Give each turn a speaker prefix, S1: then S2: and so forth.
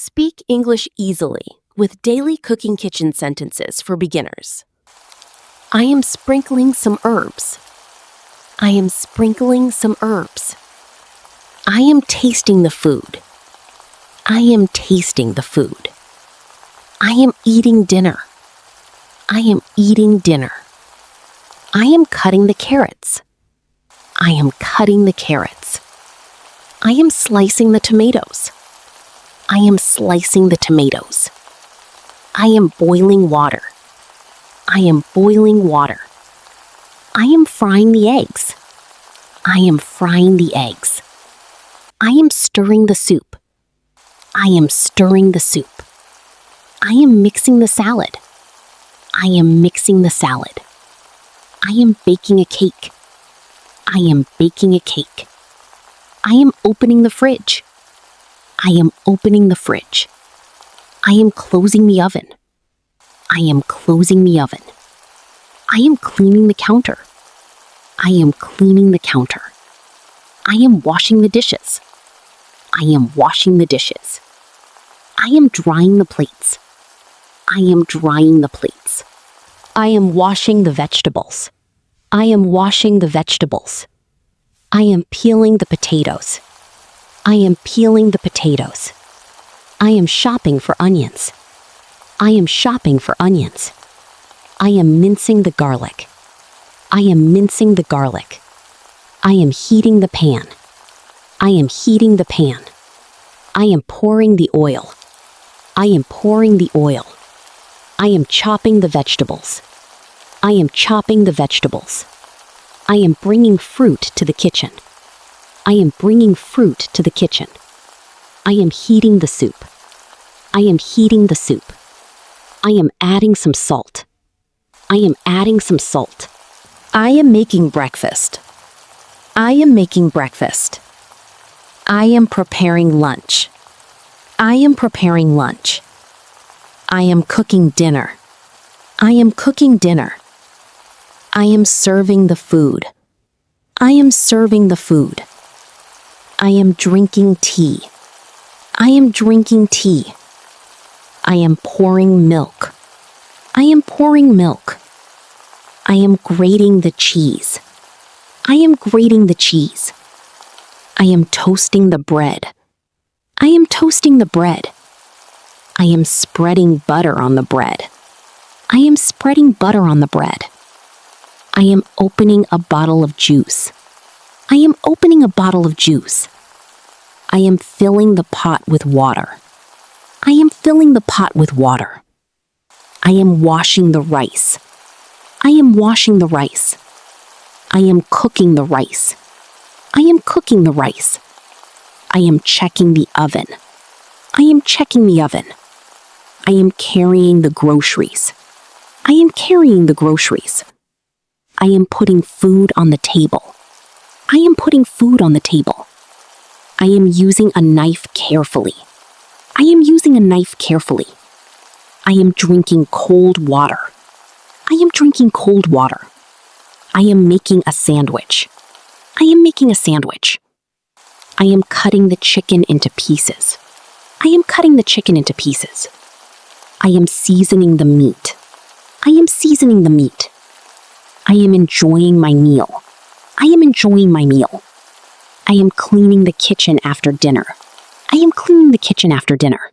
S1: Speak English easily with daily cooking kitchen sentences for beginners. I am sprinkling some herbs. I am sprinkling some herbs. I am tasting the food. I am tasting the food. I am eating dinner. I am eating dinner. I am cutting the carrots. I am cutting the carrots. I am slicing the tomatoes. I am slicing the tomatoes. I am boiling water. I am boiling water. I am frying the eggs. I am frying the eggs. I am stirring the soup. I am stirring the soup. I am mixing the salad. I am mixing the salad. I am baking a cake. I am baking a cake. I am opening the fridge. I am opening the fridge. I am closing the oven. I am closing the oven. I am cleaning the counter. I am cleaning the counter. I am washing the dishes. I am washing the dishes. I am drying the plates. I am drying the plates. I am washing the vegetables. I am washing the vegetables. I am peeling the potatoes. I am peeling the potatoes. I am shopping for onions. I am shopping for onions. I am mincing the garlic. I am mincing the garlic. I am heating the pan. I am heating the pan. I am pouring the oil. I am pouring the oil. I am chopping the vegetables. I am chopping the vegetables. I am bringing fruit to the kitchen. I am bringing fruit to the kitchen. I am heating the soup. I am heating the soup. I am adding some salt. I am adding some salt. I am making breakfast. I am making breakfast. I am preparing lunch. I am preparing lunch. I am cooking dinner. I am cooking dinner. I am serving the food. I am serving the food. I am drinking tea. I am drinking tea. I am pouring milk. I am pouring milk. I am grating the cheese. I am grating the cheese. I am toasting the bread. I am toasting the bread. I am spreading butter on the bread. I am spreading butter on the bread. I am opening a bottle of juice. I am opening a bottle of juice. I am filling the pot with water. I am filling the pot with water. I am washing the rice. I am washing the rice. I am cooking the rice. I am cooking the rice. I am checking the oven. I am checking the oven. I am carrying the groceries. I am carrying the groceries. I am putting food on the table. I am putting food on the table. I am using a knife carefully. I am using a knife carefully. I am drinking cold water. I am drinking cold water. I am making a sandwich. I am making a sandwich. I am cutting the chicken into pieces. I am cutting the chicken into pieces. I am seasoning the meat. I am seasoning the meat. I am enjoying my meal. I am enjoying my meal. I am cleaning the kitchen after dinner. I am cleaning the kitchen after dinner.